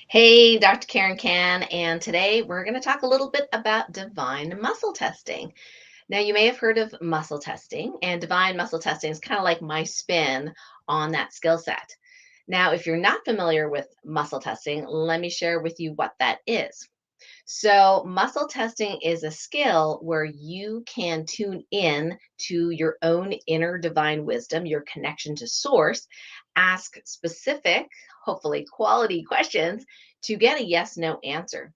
Hey, Dr. Karen Can, and today we're going to talk a little bit about divine muscle testing. Now, you may have heard of muscle testing, and divine muscle testing is kind of like my spin on that skill set. Now, if you're not familiar with muscle testing, let me share with you what that is. So, muscle testing is a skill where you can tune in to your own inner divine wisdom, your connection to source, ask specific, hopefully quality questions to get a yes no answer.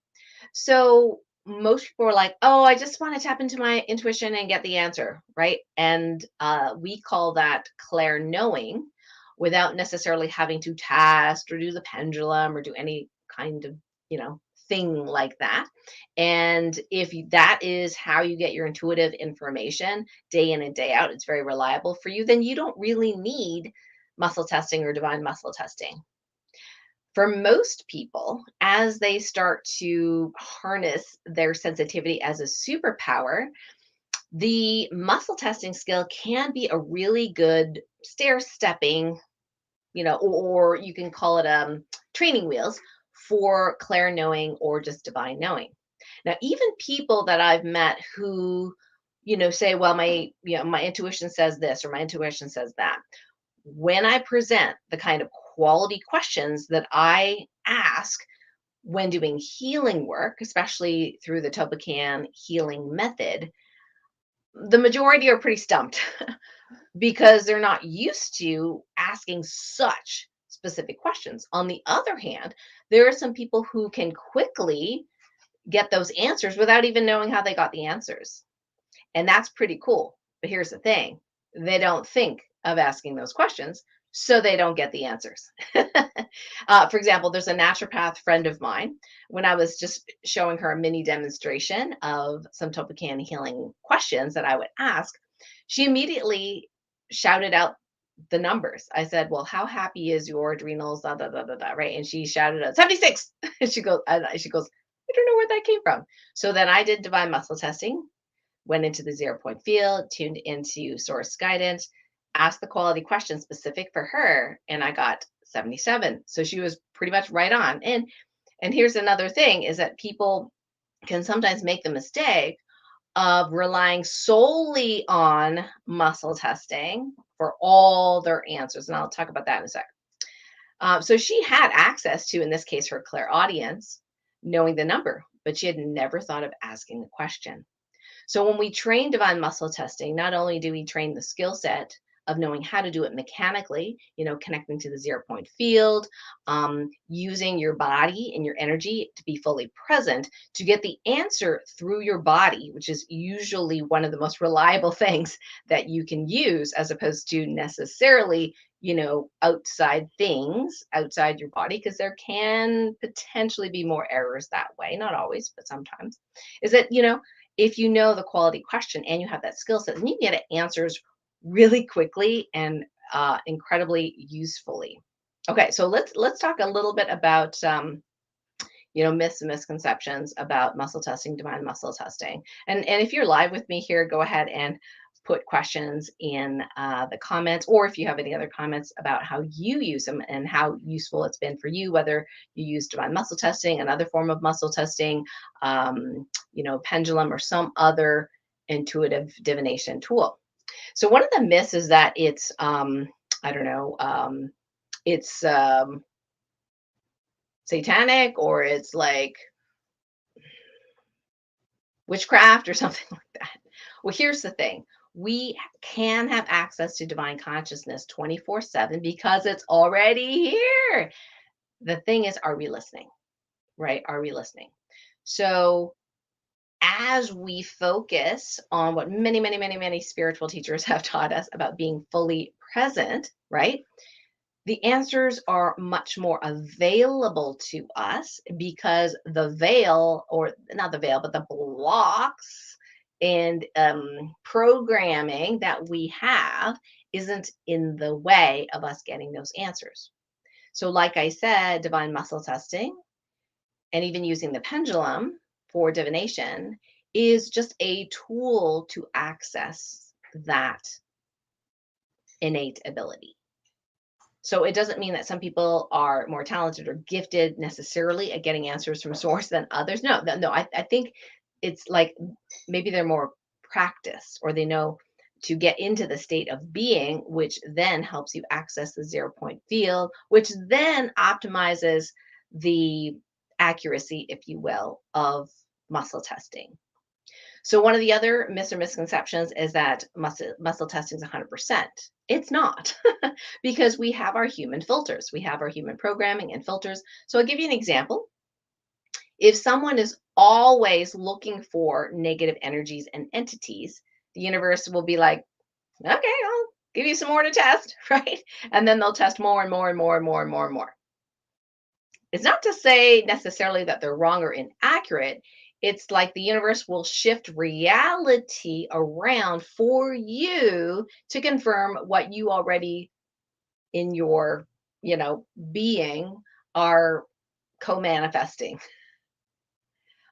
So, most people are like, oh, I just want to tap into my intuition and get the answer, right? And we call that clair knowing without necessarily having to test or do the pendulum or do any kind of, you know, thing like that. And if that is how you get your intuitive information day in and day out, it's very reliable for you, then you don't really need muscle testing or divine muscle testing. For most people, as they start to harness their sensitivity as a superpower, the muscle testing skill can be a really good stair stepping, or you can call it training wheels for clair knowing or just divine knowing. Now, even people that I've met who, say, well, my intuition says this or my intuition says that. When I present the kind of quality questions that I ask when doing healing work, especially through the Topican healing method, the majority are pretty stumped because they're not used to asking such specific questions. On the other hand, there are some people who can quickly get those answers without even knowing how they got the answers. And that's pretty cool. But here's the thing, they don't think of asking those questions, so they don't get the answers. For example, there's a naturopath friend of mine. When I was just showing her a mini demonstration of some Topican healing questions that I would ask, she immediately shouted out the numbers. I said, well, how happy is your adrenals? Da, da, da, da, da, right. And she shouted out 76. And she goes, I don't know where that came from. So then I did divine muscle testing, went into the 0 point field, tuned into source guidance, asked the quality question specific for her, and I got 77. So she was pretty much right on. And here's another thing is that people can sometimes make the mistake of relying solely on muscle testing for all their answers. And I'll talk about that in a sec. So she had access to, in this case, her clairaudience, knowing the number, but she had never thought of asking the question. So when we train divine muscle testing, not only do we train the skill set of knowing how to do it mechanically, connecting to the 0 point field, using your body and your energy to be fully present to get the answer through your body, which is usually one of the most reliable things that you can use as opposed to necessarily, outside things outside your body, because there can potentially be more errors that way. Not always, but sometimes. Is that, if you know the quality question and you have that skill set, then you get answers really quickly and incredibly usefully. Okay, so let's talk a little bit about myths and misconceptions about muscle testing, divine muscle testing. And if you're live with me here, go ahead and put questions in the comments, or if you have any other comments about how you use them and how useful it's been for you, whether you use divine muscle testing, another form of muscle testing, pendulum, or some other intuitive divination tool. So one of the myths is that it's I don't know, it's satanic, or it's like witchcraft or something like that. Well, here's the thing. We can have access to divine consciousness 24/7 because it's already here. The thing is, are we listening? Right? Are we listening? So, as we focus on what many, many, many, many spiritual teachers have taught us about being fully present, right? The answers are much more available to us because the veil, or not the veil, but the blocks and programming that we have isn't in the way of us getting those answers. So, like I said, divine muscle testing and even using the pendulum for divination is just a tool to access that innate ability. So it doesn't mean that some people are more talented or gifted necessarily at getting answers from source than others. No, no, I think it's like maybe they're more practiced or they know to get into the state of being, which then helps you access the 0 point field, which then optimizes the accuracy, if you will, of muscle testing. So one of the other myths or misconceptions is that muscle testing is 100%. It's not because we have our human filters. We have our human programming and filters. So I'll give you an example. If someone is always looking for negative energies and entities, the universe will be like, okay, I'll give you some more to test, right? And then they'll test more and more and more and more and more and more. It's not to say necessarily that they're wrong or inaccurate. It's like the universe will shift reality around for you to confirm what you already in your, being are co-manifesting.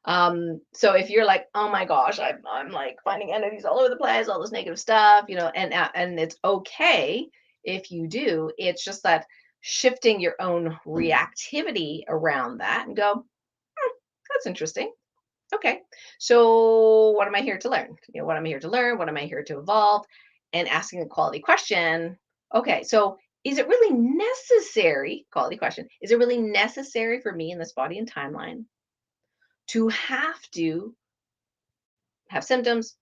So if you're like, oh my gosh, I'm like finding entities all over the place, all this negative stuff, and it's okay if you do. It's just that shifting your own reactivity around that and go, that's interesting. Okay. So what am I here to learn? What am I here to learn? What am I here to evolve? And asking the quality question. Okay. So is it really necessary? Quality question. Is it really necessary for me in this body and timeline to have symptoms,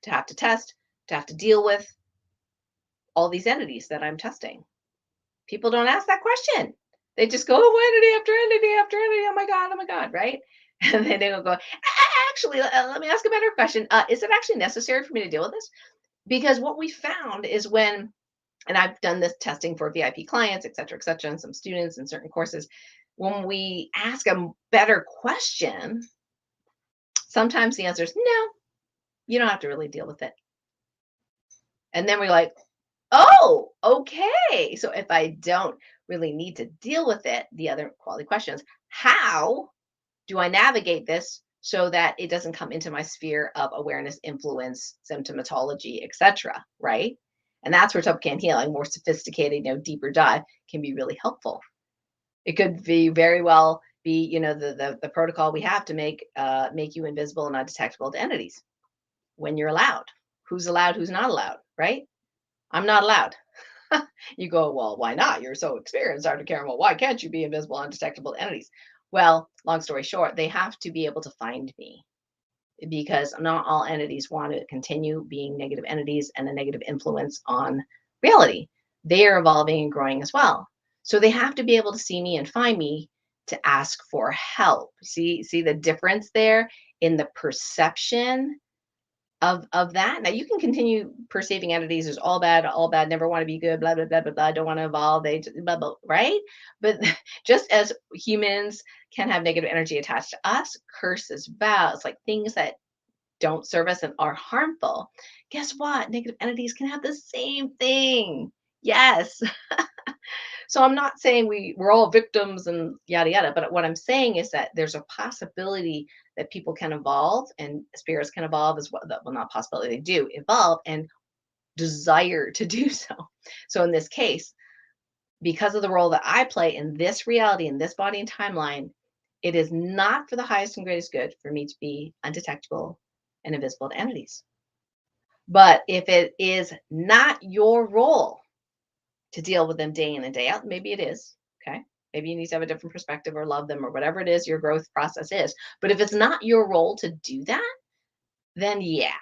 to have to test, to have to deal with all these entities that I'm testing? People don't ask that question. They just go, oh, entity after entity after entity. Oh my God, right? And then they will go, actually, let me ask a better question. Is it actually necessary for me to deal with this? Because what we found is and I've done this testing for VIP clients, et cetera, and some students in certain courses, when we ask a better question, sometimes the answer is no, you don't have to really deal with it. And then we're like, oh, okay. So if I don't really need to deal with it, the other quality questions, how do I navigate this so that it doesn't come into my sphere of awareness, influence, symptomatology, etc. Right? And that's where Topcan healing, more sophisticated, deeper dive, can be really helpful. It could be very well be, the protocol we have to make you invisible and undetectable to entities when you're allowed. Who's allowed? Who's not allowed? Right? I'm not allowed. You go, well, why not? You're so experienced, Dr. Karen. Well, why can't you be invisible, undetectable to entities? Well, long story short, they have to be able to find me because not all entities want to continue being negative entities and a negative influence on reality. They are evolving and growing as well. So they have to be able to see me and find me to ask for help. See the difference there in the perception of that. Now you can continue perceiving entities as all bad, never want to be good, blah blah blah blah blah, don't want to evolve, they blah blah, right? But just as humans can have negative energy attached to us, curses, vows, like things that don't serve us and are harmful. Guess what? Negative entities can have the same thing. Yes. So I'm not saying we're all victims and yada yada, but what I'm saying is that there's a possibility that people can evolve and spirits can evolve as well. Well, not possibility, they do evolve and desire to do so. So in this case, because of the role that I play in this reality, in this body and timeline, it is not for the highest and greatest good for me to be undetectable and invisible to entities. But if it is not your role to deal with them day in and day out, maybe it is. Okay. Maybe you need to have a different perspective or love them or whatever it is your growth process is. But if it's not your role to do that, then yeah,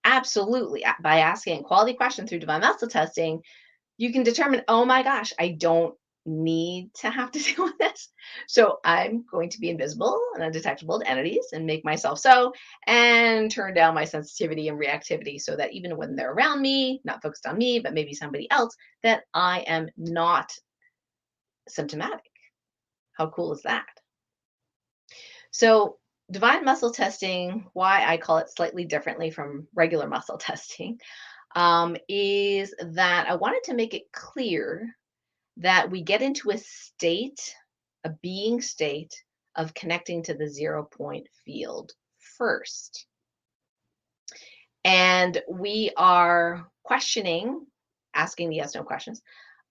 absolutely. By asking a quality question through divine muscle testing, you can determine, oh my gosh, I don't need to have to deal with this. So I'm going to be invisible and undetectable to entities and make myself so, and turn down my sensitivity and reactivity so that even when they're around me, not focused on me, but maybe somebody else, that I am not symptomatic. How cool is that? So divine muscle testing, why I call it slightly differently from regular muscle testing, is that I wanted to make it clear that we get into a state, a being state of connecting to the 0 point field first. And we are questioning, asking the yes no questions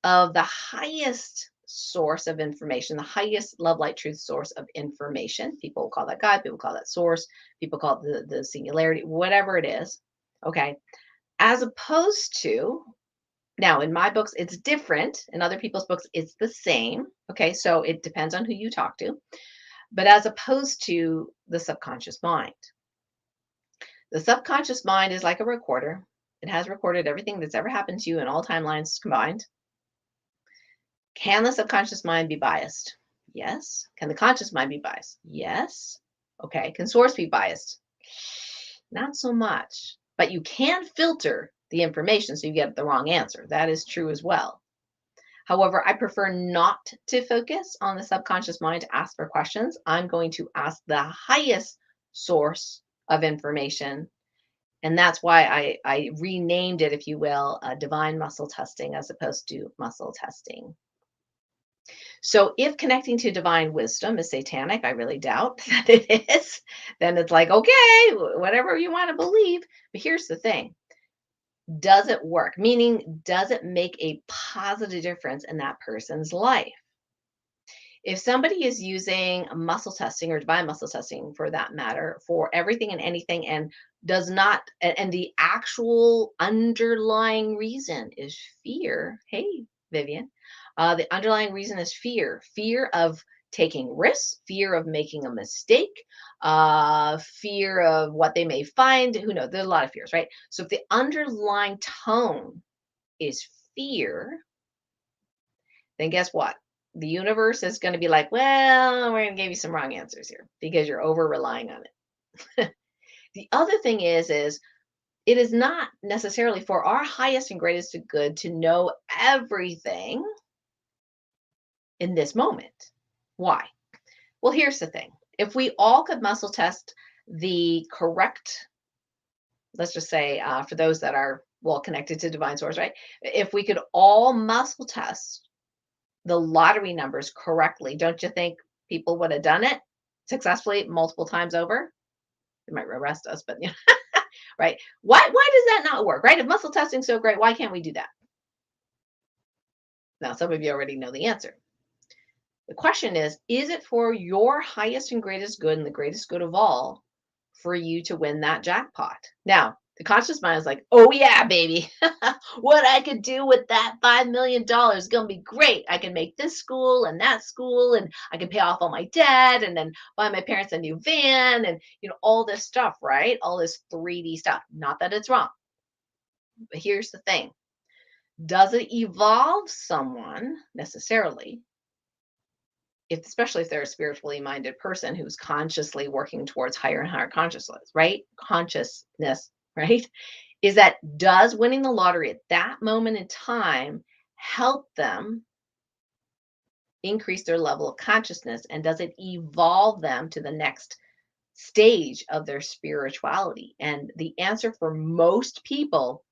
of the highest source of information, the highest love, light, truth source of information. People call that God, people call that source, people call it the singularity, whatever it is. Okay. As opposed to, now in my books, it's different. In other people's books, it's the same. Okay. So it depends on who you talk to, but as opposed to the subconscious mind. The subconscious mind is like a recorder. It has recorded everything that's ever happened to you in all timelines combined. Can the subconscious mind be biased? Yes. Can the conscious mind be biased? Yes. Okay. Can source be biased? Not so much. But you can filter the information so you get the wrong answer. That is true as well. However, I prefer not to focus on the subconscious mind to ask for questions. I'm going to ask the highest source of information. And that's why I renamed it, if you will, divine muscle testing as opposed to muscle testing. So if connecting to divine wisdom is satanic, I really doubt that it is, then it's like, okay, whatever you want to believe. But here's the thing. Does it work? Meaning, does it make a positive difference in that person's life? If somebody is using muscle testing or divine muscle testing for that matter for everything and anything and does not, and the actual underlying reason is fear. Hey, Vivian, the underlying reason is fear of taking risks, fear of making a mistake, fear of what they may find. Who knows? There's a lot of fears, right? So if the underlying tone is fear, then guess what? The universe is going to be like, well, we're going to give you some wrong answers here because you're over relying on it. The other thing is it is not necessarily for our highest and greatest good to know everything in this moment. Why? Well, here's the thing. If we all could muscle test the correct, let's just say for those that are well connected to divine source, right? If we could all muscle test the lottery numbers correctly, don't you think people would have done it successfully multiple times over? They might arrest us, but right? Why does that not work? Right? If muscle testing's so great, why can't we do that? Now, some of you already know the answer. The question is it for your highest and greatest good and the greatest good of all for you to win that jackpot? Now, the conscious mind is like, oh yeah, baby. What I could do with that $5 million is going to be great. I can make this school and that school, and I can pay off all my debt and then buy my parents a new van and, all this stuff, right? All this 3D stuff. Not that it's wrong. But here's the thing. Does it evolve someone necessarily? Especially if they're a spiritually minded person who's consciously working towards higher and higher consciousness, right? Consciousness, right? Is that does winning the lottery at that moment in time help them increase their level of consciousness? And does it evolve them to the next stage of their spirituality? And the answer for most people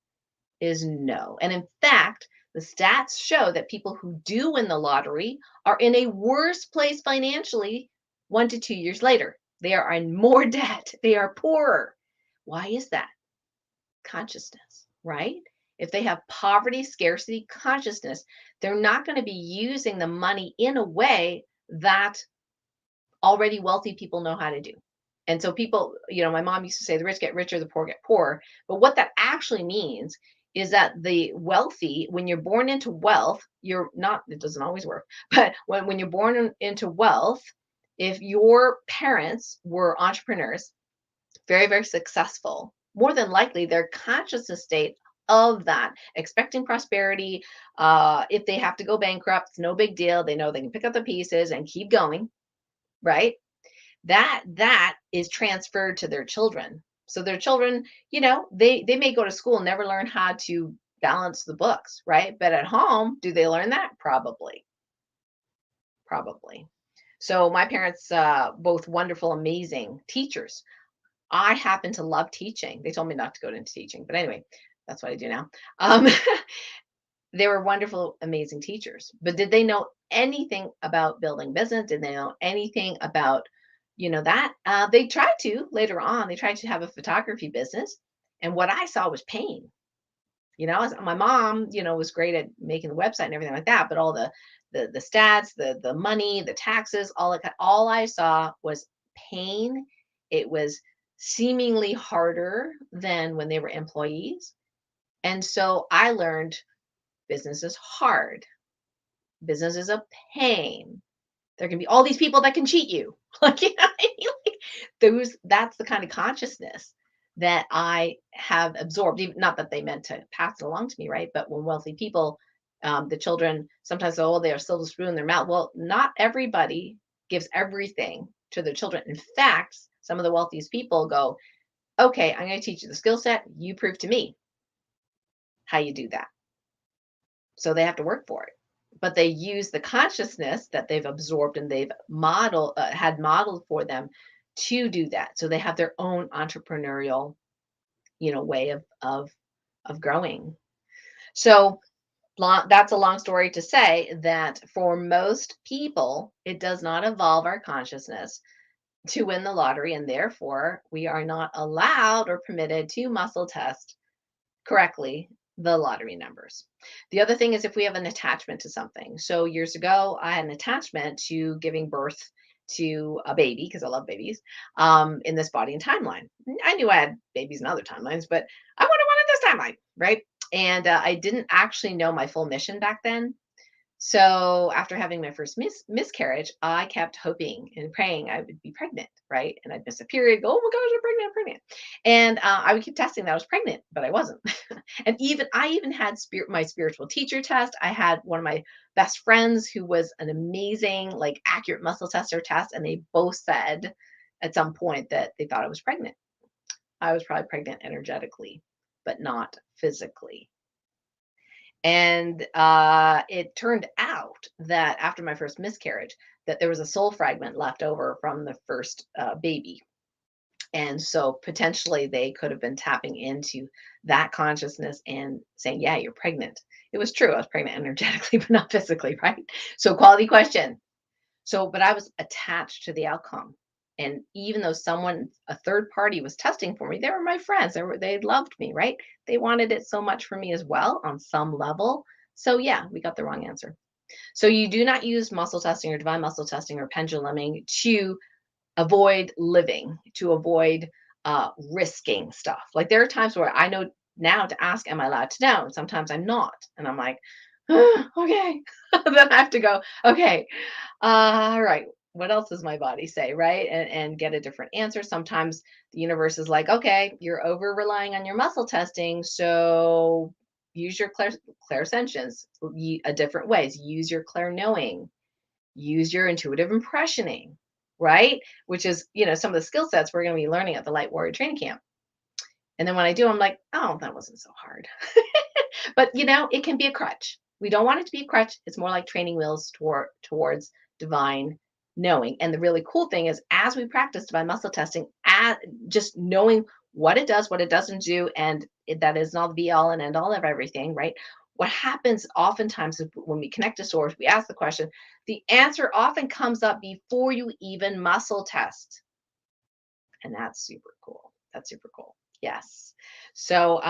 is no. And in fact, the stats show that people who do win the lottery are in a worse place financially 1 to 2 years later. They are in more debt. They are poorer. Why is that? Consciousness, right? If they have poverty, scarcity, consciousness, they're not going to be using the money in a way that already wealthy people know how to do. And so people, my mom used to say the rich get richer, the poor get poorer. But what that actually means is that the wealthy, when you're born into wealth, you're not, it doesn't always work, but when you're born into wealth, if your parents were entrepreneurs, very, very successful, more than likely their consciousness state of that, expecting prosperity, if they have to go bankrupt, it's no big deal. They know they can pick up the pieces and keep going, right? That is transferred to their children. So their children, they may go to school and never learn how to balance the books, right? But at home, do they learn that? Probably. So my parents, both wonderful, amazing teachers. I happen to love teaching. They told me not to go into teaching, but anyway, that's what I do now. They were wonderful, amazing teachers, but did they know anything about building business? Did they know anything about that they tried to later on, they tried to have a photography business. And what I saw was pain. My mom, was great at making the website and everything like that, but all the stats, the money, the taxes, all I saw was pain. It was seemingly harder than when they were employees. And so I learned business is hard. Business is a pain. There can be all these people that can cheat you. Like, what I mean? Like, that's the kind of consciousness that I have absorbed. Not that they meant to pass it along to me, right? But when wealthy people, the children sometimes go, oh, they are silver spoon in their mouth. Well, not everybody gives everything to their children. In fact, some of the wealthiest people go, okay, I'm going to teach you the skill set. You prove to me how you do that. So they have to work for it. But they use the consciousness that they've absorbed and they've had modeled for them to do that. So they have their own entrepreneurial, way of growing. So that's a long story to say that for most people, it does not evolve our consciousness to win the lottery, and therefore we are not allowed or permitted to muscle test correctly the lottery numbers. The other thing is if we have an attachment to something. So years ago, I had an attachment to giving birth to a baby because I love babies in this body and timeline. I knew I had babies in other timelines, but I wanted one in this timeline, right? And I didn't actually know my full mission back then. So after having my first miscarriage, I kept hoping and praying I would be pregnant, right? And I'd miss a period, go, oh my gosh, I'm pregnant, I'm pregnant. And I would keep testing that I was pregnant, but I wasn't. And I even had my spiritual teacher test. I had one of my best friends who was an amazing, like accurate muscle tester test. And they both said at some point that they thought I was pregnant. I was probably pregnant energetically, but not physically. And it turned out that after my first miscarriage, that there was a soul fragment left over from the first baby. And so potentially they could have been tapping into that consciousness and saying, yeah, you're pregnant. It was true. I was pregnant energetically, but not physically, right? So quality question. So, but I was attached to the outcome. And even though a third party was testing for me, they were my friends. They loved me, right? They wanted it so much for me as well on some level. So yeah, we got the wrong answer. So you do not use muscle testing or divine muscle testing or penduluming to avoid living, to avoid risking stuff. Like there are times where I know now to ask, am I allowed to know? And sometimes I'm not. And I'm like, okay. Then I have to go, okay, all right, what else does my body say, right? And get a different answer. Sometimes the universe is like, okay, you're over relying on your muscle testing, so use your clairsentience different ways. Use your clair-knowing, use your intuitive impressioning, right? Which is, some of the skill sets we're going to be learning at the Light Warrior Training Camp. And then when I do, I'm like, oh, that wasn't so hard. But, it can be a crutch. We don't want it to be a crutch. It's more like training wheels towards divine knowing. And the really cool thing is, as we practice divine muscle testing, just knowing what it does, what it doesn't do, and that is not the be all and end all of everything, right? What happens oftentimes is when we connect to source, we ask the question, the answer often comes up before you even muscle test. And that's super cool. That's super cool. Yes. So,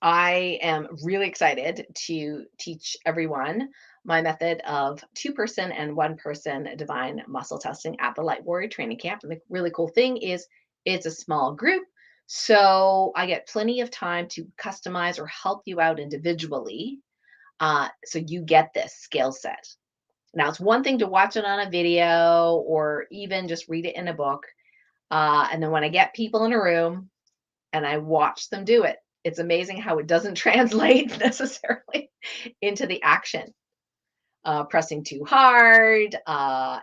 I am really excited to teach everyone my method of 2-person and 1-person divine muscle testing at the Light Warrior Training Camp. And the really cool thing is it's a small group. So I get plenty of time to customize or help you out individually. So you get this skill set. Now, it's one thing to watch it on a video or even just read it in a book. And then when I get people in a room and I watch them do it, it's amazing how it doesn't translate necessarily into the action. Pressing too hard, not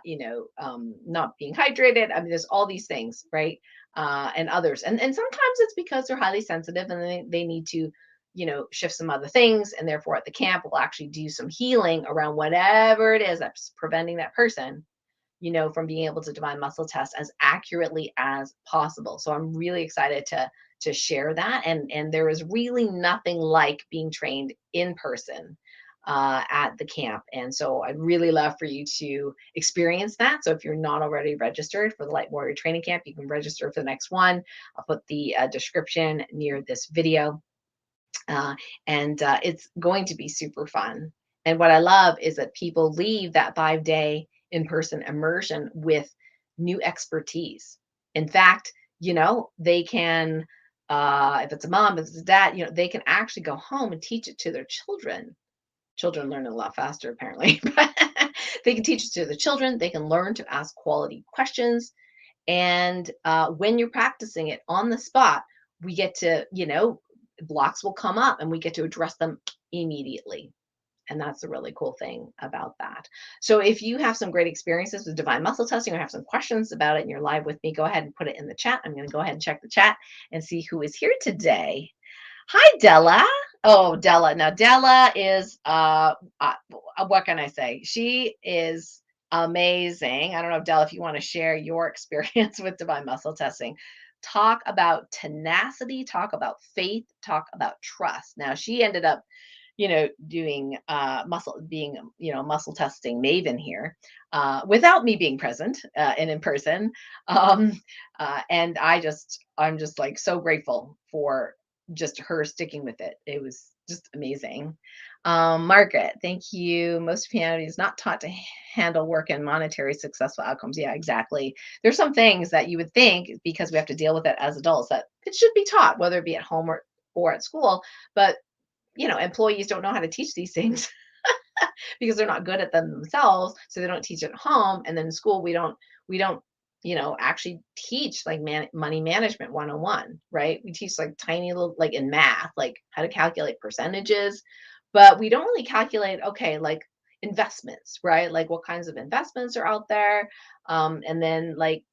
being hydrated. I mean, there's all these things, right? And others. And sometimes it's because they're highly sensitive and they need to, shift some other things. And therefore at the camp, we'll actually do some healing around whatever it is that's preventing that person, from being able to divine muscle test as accurately as possible. So I'm really excited to share that. And there is really nothing like being trained in person at the camp. And so I'd really love for you to experience that. So if you're not already registered for the Light Warrior Training Camp, you can register for the next one. I'll put the description near this video. uh, and it's going to be super fun. And what I love is that people leave that 5 day in person immersion with new expertise. In fact, they can, if it's a mom, if it's a dad, they can actually go home and teach it to their children. Children learn it a lot faster, apparently. But they can teach it to the children. They can learn to ask quality questions. And when you're practicing it on the spot, we get to, blocks will come up and we get to address them immediately. And that's the really cool thing about that. So if you have some great experiences with divine muscle testing or have some questions about it and you're live with me, go ahead and put it in the chat. I'm going to go ahead and check the chat and see who is here today. Hi, Della. Oh, Della. Now, Della is, what can I say? She is amazing. I don't know, Della, if you want to share your experience with divine muscle testing. Talk about tenacity, talk about faith, talk about trust. Now, she ended up, doing being, muscle testing maven here without me being present and in person. Um, and I'm just like so grateful for just her sticking with it. It was just amazing. Margaret, thank you. Most humanity is not taught to handle work and monetary successful outcomes. Yeah, exactly. There's some things that you would think because we have to deal with it as adults that it should be taught, whether it be at home or at school. But employees don't know how to teach these things because they're not good at them themselves, so they don't teach at home. And then in school, we don't actually teach like money management 101, right? We teach like tiny little, like in math, like how to calculate percentages, but we don't really calculate, okay, like investments, right? Like what kinds of investments are out there, and then like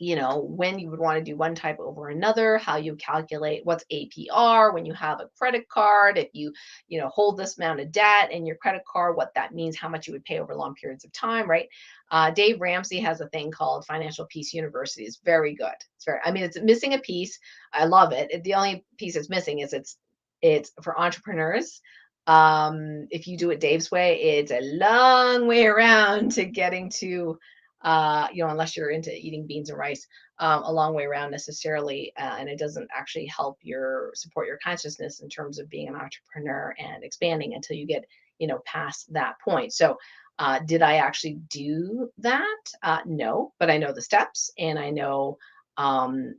when you would want to do one type over another, how you calculate what's APR when you have a credit card, if hold this amount of debt in your credit card, what that means, how much you would pay over long periods of time, right? Dave Ramsey has a thing called Financial Peace University. It's very good. It's missing a piece. I love it. The only piece it's missing is it's for entrepreneurs. If you do it Dave's way, it's a long way around to getting to unless you're into eating beans and rice, a long way around necessarily, and it doesn't actually help support your consciousness in terms of being an entrepreneur and expanding until you get, past that point. So, did I actually do that? No, but I know the steps and I know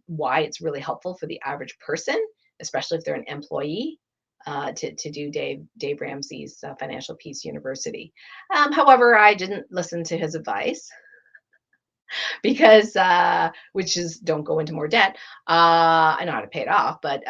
why it's really helpful for the average person, especially if they're an employee. To do Dave Ramsey's Financial Peace University. However, I didn't listen to his advice because which is don't go into more debt. I know how to pay it off, but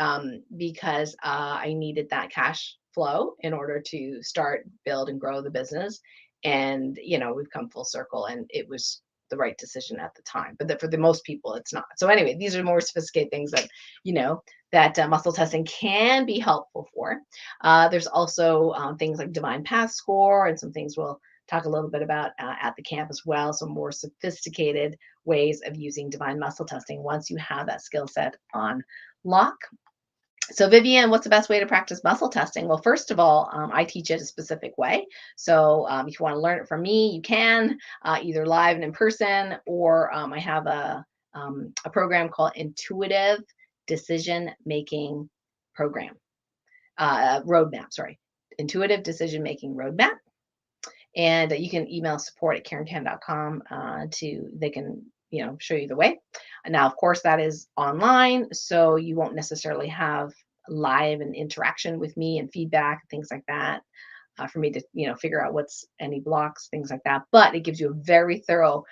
because I needed that cash flow in order to start, build, and grow the business. And we've come full circle, and it was the right decision at the time. But for the most people, it's not. So anyway, these are more sophisticated things that muscle testing can be helpful for. There's also things like Divine Path Score, and some things we'll talk a little bit about at the camp as well. Some more sophisticated ways of using divine muscle testing once you have that skill set on lock. So Vivian, what's the best way to practice muscle testing? Well, first of all, I teach it a specific way. So if you want to learn it from me, you can either live and in person, or I have a program called Intuitive Decision Making Program, Roadmap, sorry, Intuitive Decision Making Roadmap. And you can email support@karentan.com they can, show you the way. Now, of course, that is online, so you won't necessarily have live and interaction with me and feedback, things like that, for me to, figure out what's any blocks, things like that. But it gives you a very thorough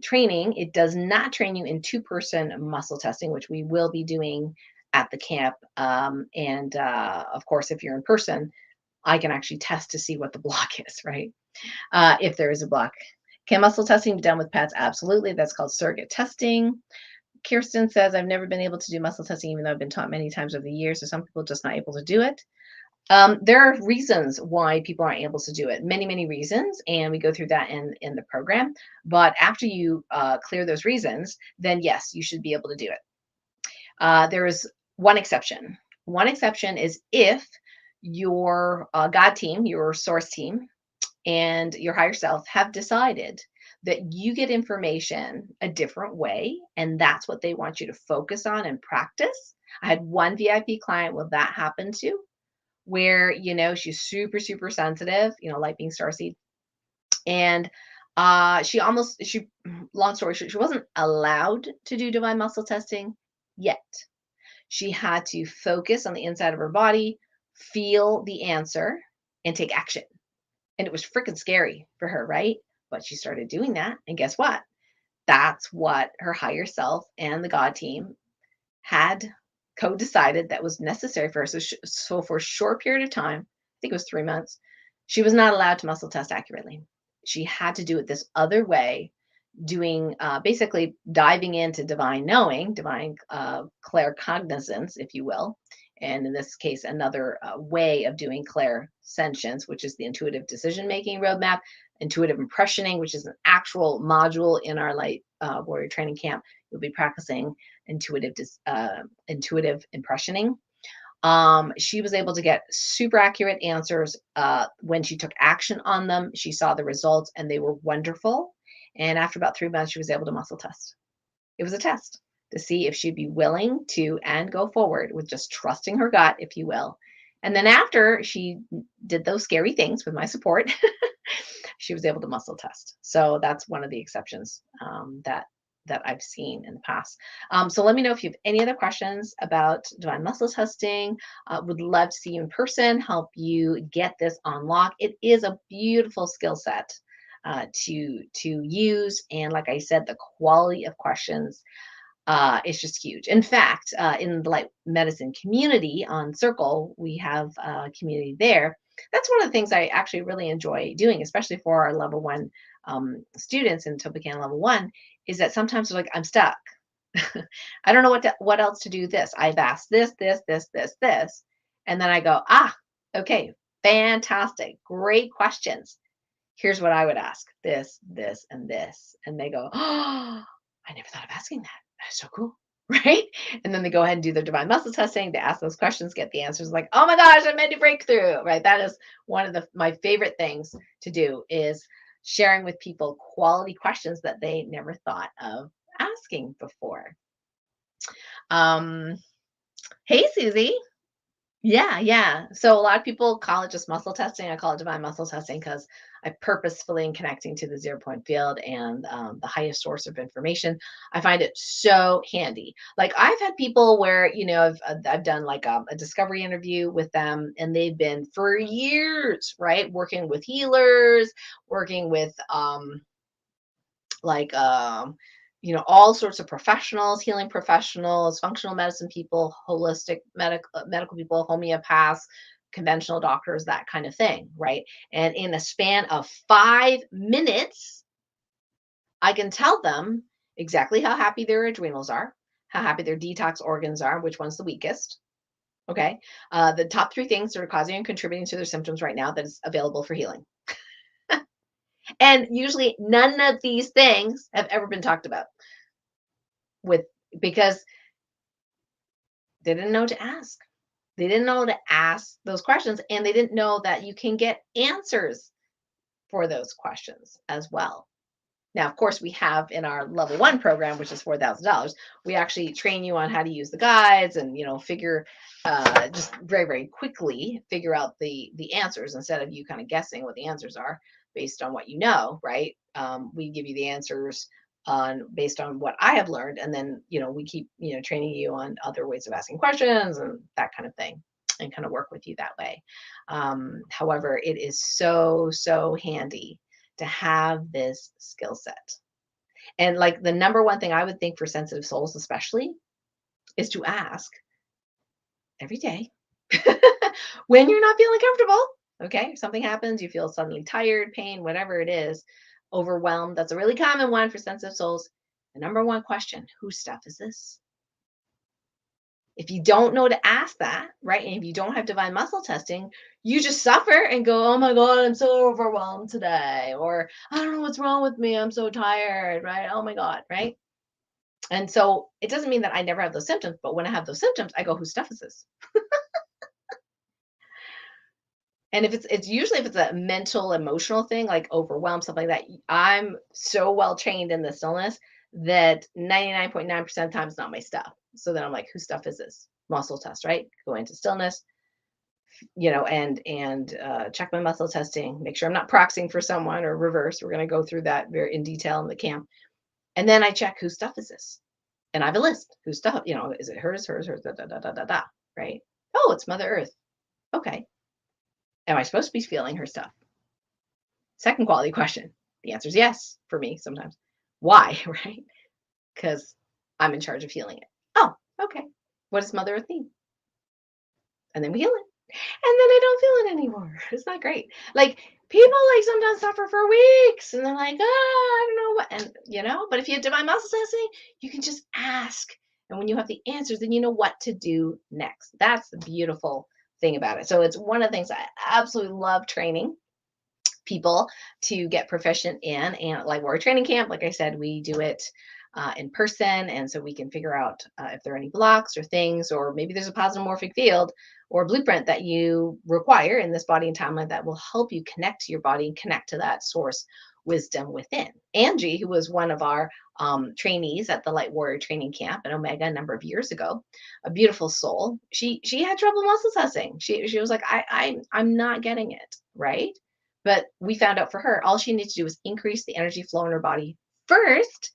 training. It does not train you in two-person muscle testing, which we will be doing at the camp. And of course, if you're in person, I can actually test to see what the block is, right? If there is a block. Can muscle testing be done with pads? Absolutely. That's called surrogate testing. Kirsten says, I've never been able to do muscle testing, even though I've been taught many times over the years. So some people just not able to do it. There are reasons why people aren't able to do it, many, many reasons. And we go through that in the program. But after you clear those reasons, then yes, you should be able to do it. There is one exception. One exception is if your God team, your source team, and your higher self have decided that you get information a different way, and that's what they want you to focus on and practice. I had one VIP client where that happened to, where, she's super, super sensitive, light being starseed. And she long story short, she wasn't allowed to do divine muscle testing yet. She had to focus on the inside of her body, feel the answer, and take action. And it was freaking scary for her, right? But she started doing that. And guess what? That's what her higher self and the God team had co-decided that was necessary for her. So for a short period of time, I think it was 3 months, she was not allowed to muscle test accurately. She had to do it this other way, doing basically diving into divine knowing, divine claircognizance, if you will. And in this case, another way of doing clairsentience, which is the intuitive decision making roadmap, intuitive impressioning, which is an actual module in our light warrior training camp. You'll be practicing intuitive impressioning. She was able to get super accurate answers. When she took action on them, she saw the results and they were wonderful. And after about 3 months, she was able to muscle test. It was a test to see if she'd be willing to and go forward with just trusting her gut, if you will. And then after she did those scary things with my support, she was able to muscle test. So that's one of the exceptions that I've seen in the past. So let me know if you have any other questions about divine muscle testing. Would love to see you in person, help you get this on lock. It is a beautiful skill set to use, and like I said, the quality of questions is just huge. In fact, in the light medicine community on Circle, we have a community there. That's one of the things I actually really enjoy doing, especially for our level 1 students in Topican level 1, is that sometimes they're like, I'm stuck. I don't know what else to do this. I've asked this, this, this, this, this. And then I go, okay, fantastic. Great questions. Here's what I would ask, this, this, and this. And they go, oh, I never thought of asking that. That's so cool. Right. And then they go ahead and do their divine muscle testing. They ask those questions, get the answers like, oh my gosh, I made a breakthrough. Right. That is one of my favorite things to do, is sharing with people quality questions that they never thought of asking before. Hey, Susie. Yeah. So a lot of people call it just muscle testing. I call it divine muscle testing because I purposefully am connecting to the 0 point field and the highest source of information. I find it so handy. Like I've had people where, I've done like a discovery interview with them, and they've been for years, right, working with healers, working with like all sorts of professionals, healing professionals, functional medicine people, holistic medical people, homeopaths, conventional doctors, that kind of thing, right? And in a span of 5 minutes, I can tell them exactly how happy their adrenals are, how happy their detox organs are, which one's the weakest. Okay. The top 3 things that are causing and contributing to their symptoms right now that is available for healing. And usually none of these things have ever been talked about because they didn't know to ask. They didn't know to ask those questions, and they didn't know that you can get answers for those questions as well. Now, of course, we have in our level 1 program, which is $4,000, we actually train you on how to use the guides and, figure just very, very quickly figure out the answers instead of you kind of guessing what the answers are based on what you know, right? We give you the answers based on what I have learned, and then we keep training you on other ways of asking questions and that kind of thing, and kind of work with you that way. However, it is so handy to have this skill set. And like the number one thing I would think for sensitive souls, especially, is to ask every day when you're not feeling comfortable. Okay, if something happens, you feel suddenly tired, pain, whatever it is, overwhelmed. That's a really common one for sensitive souls. The number one question: whose stuff is this? If you don't know to ask that, right, and if you don't have divine muscle testing, you just suffer and go, oh my God, I'm so overwhelmed today. Or I don't know what's wrong with me. I'm so tired, right? Oh my God, right? And so it doesn't mean that I never have those symptoms, but when I have those symptoms, I go, whose stuff is this? And if it's usually if it's a mental, emotional thing, like overwhelmed, stuff like that, I'm so well trained in this illness that 99.9% of the time it's not my stuff. So then I'm like, whose stuff is this? muscle test, right? Go into stillness, and check my muscle testing, make sure I'm not proxying for someone or reverse. We're going to go through that very in detail in the camp. And then I check whose stuff is this? And I have a list. Whose stuff, is it hers, da, da, da, da, da, da, right? Oh, it's Mother Earth. Okay. Am I supposed to be feeling her stuff? Second quality question. The answer is yes for me sometimes. Why, right? Because I'm in charge of healing it. Oh, okay. What does Mother Earth need? And then we heal it. And then I don't feel it anymore. It's not great. Like people like sometimes suffer for weeks and they're like, oh, I don't know what. And but if you have divine muscle testing, you can just ask. And when you have the answers, then you know what to do next. That's the beautiful thing about it. So it's one of the things I absolutely love training people to get proficient in. And like Warrior Training Camp, like I said, we do it in person. And so we can figure out if there are any blocks or things, or maybe there's a positive morphic field or blueprint that you require in this body and timeline that will help you connect to your body and connect to that source wisdom within. Angie, who was one of our trainees at the Light Warrior Training Camp in Omega a number of years ago, a beautiful soul. She had trouble muscle testing. She was like, I'm not getting it, right? But we found out for her, all she needed to do was increase the energy flow in her body first,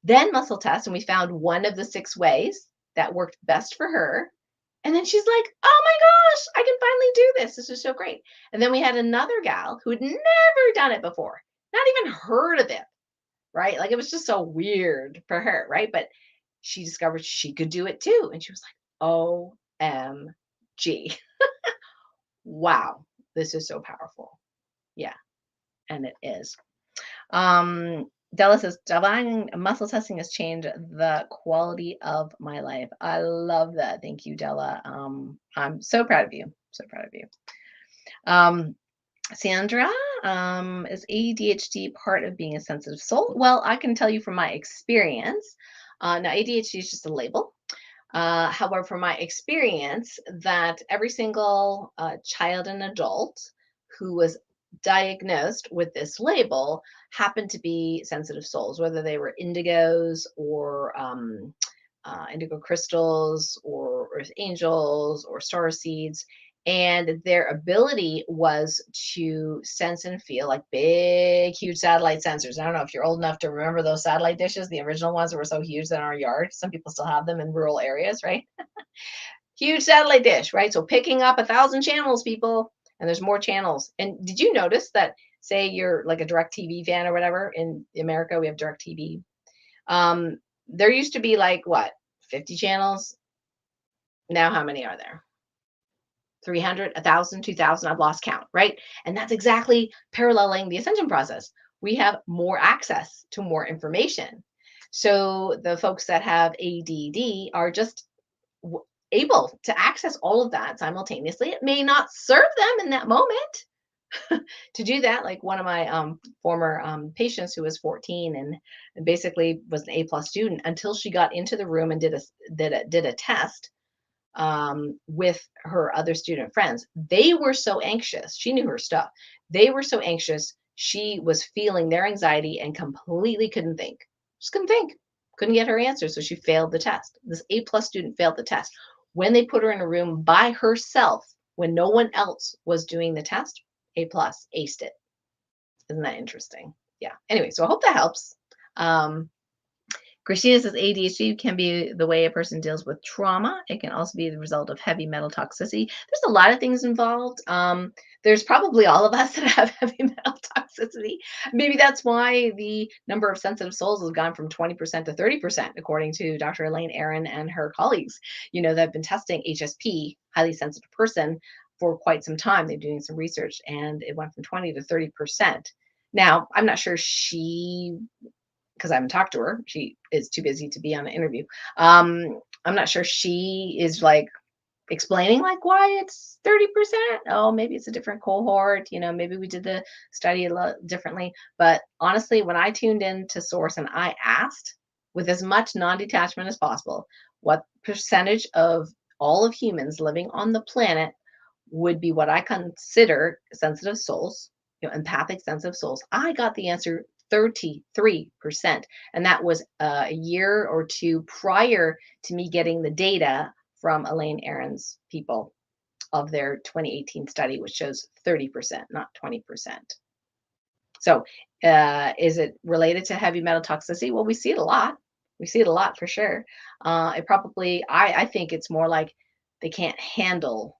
then muscle test. And we found one of the 6 ways that worked best for her. And then she's like, oh my gosh, I can finally do this. This is so great. And then we had another gal who had never done it before, not even heard of it, right? Like it was just so weird for her, right? But she discovered she could do it too. And she was like, OMG. Wow, this is so powerful. Yeah, and it is. Della says, divine muscle testing has changed the quality of my life. I love that. Thank you, Della. I'm so proud of you. So proud of you. Sandra, is ADHD part of being a sensitive soul? Well, I can tell you from my experience. Now, ADHD is just a label. However, from my experience, that every single child and adult who was diagnosed with this label happened to be sensitive souls, whether they were indigos or indigo crystals or earth angels or star seeds. And their ability was to sense and feel like big, huge satellite sensors. I don't know if you're old enough to remember those satellite dishes, the original ones that were so huge in our yard. Some people still have them in rural areas, right? Huge satellite dish, right? So picking up 1,000 channels, people, and there's more channels. And did you notice that, say you're like a DirecTV fan or whatever, in America, we have DirecTV. There used to be like what, 50 channels? Now how many are there? 300, 1,000, 2,000, I've lost count, right? And that's exactly paralleling the ascension process. We have more access to more information. So the folks that have ADD are just able to access all of that simultaneously. It may not serve them in that moment to do that. Like one of my former patients who was 14 and basically was an A+ student until she got into the room and did a test with her other student friends. They were so anxious. She knew her stuff. They were so anxious. She was feeling their anxiety and completely couldn't think. Just couldn't think. Couldn't get her answer. So she failed the test. This A+ student failed the test. When they put her in a room by herself, when no one else was doing the test, A+, aced it. Isn't that interesting? Yeah. Anyway, so I hope that helps. Christina says ADHD can be the way a person deals with trauma. It can also be the result of heavy metal toxicity. There's a lot of things involved. There's probably all of us that have heavy metal toxicity. Maybe that's why the number of sensitive souls has gone from 20% to 30%, according to Dr. Elaine Aron and her colleagues. They've been testing HSP, highly sensitive person, for quite some time. They're doing some research, and it went from 20 to 30%. Now, I'm not sure because I haven't talked to her. She is too busy to be on an interview. I'm not sure she is like explaining like why it's 30%. Oh, maybe it's a different cohort. Maybe we did the study a lot differently. But honestly, when I tuned into Source and I asked with as much non-detachment as possible, what percentage of all of humans living on the planet would be what I consider sensitive souls, empathic sensitive souls, I got the answer 33%. And that was a year or two prior to me getting the data from Elaine Aron's people of their 2018 study, which shows 30%, not 20%. So, is it related to heavy metal toxicity? Well, we see it a lot. We see it a lot for sure. It probably, I think it's more like they can't handle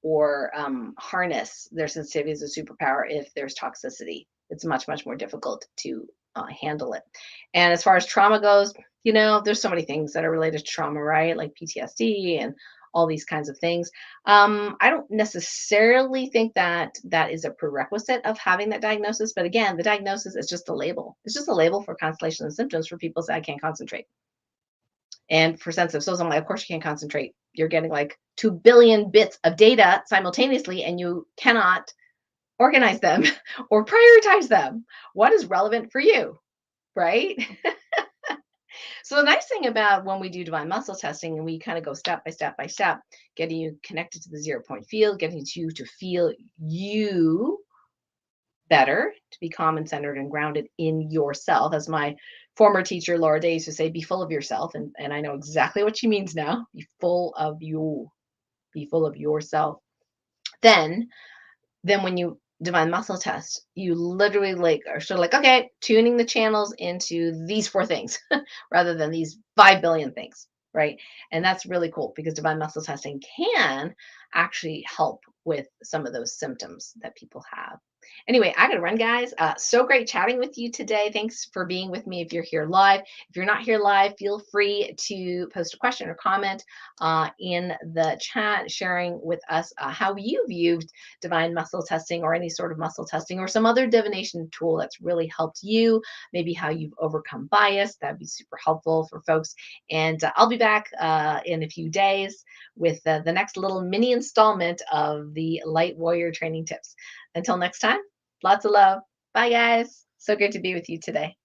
or harness their sensitivity as a superpower if there's toxicity. It's much, much more difficult to handle it. And as far as trauma goes, there's so many things that are related to trauma, right? Like PTSD and all these kinds of things. I don't necessarily think that that is a prerequisite of having that diagnosis. But again, the diagnosis is just a label. It's just a label for constellation of symptoms for people say, I can't concentrate. And for sensitive souls, I'm like, of course you can't concentrate. You're getting like 2 billion bits of data simultaneously, and you cannot organize them or prioritize them. What is relevant for you, right? So the nice thing about when we do divine muscle testing and we kind of go step by step by step, getting you connected to the 0 point field, getting you to feel you better, to be calm and centered and grounded in yourself. As my former teacher, Laura Day, used to say, be full of yourself. And I know exactly what she means now. Be full of you, be full of yourself. Then when you divine muscle test, you literally like are sort of like, okay, tuning the channels into these 4 things rather than these 5 billion things, right? And that's really cool because divine muscle testing can actually help with some of those symptoms that people have. Anyway, I gotta run, guys. So great chatting with you today. Thanks for being with me. If you're here live, if you're not here live, feel free to post a question or comment in the chat, sharing with us how you've used divine muscle testing or any sort of muscle testing or some other divination tool that's really helped you. Maybe how you've overcome bias. That'd be super helpful for folks. And I'll be back in a few days with the next little mini installment of the Light Warrior training tips. Until next time, lots of love. Bye, guys. So good to be with you today.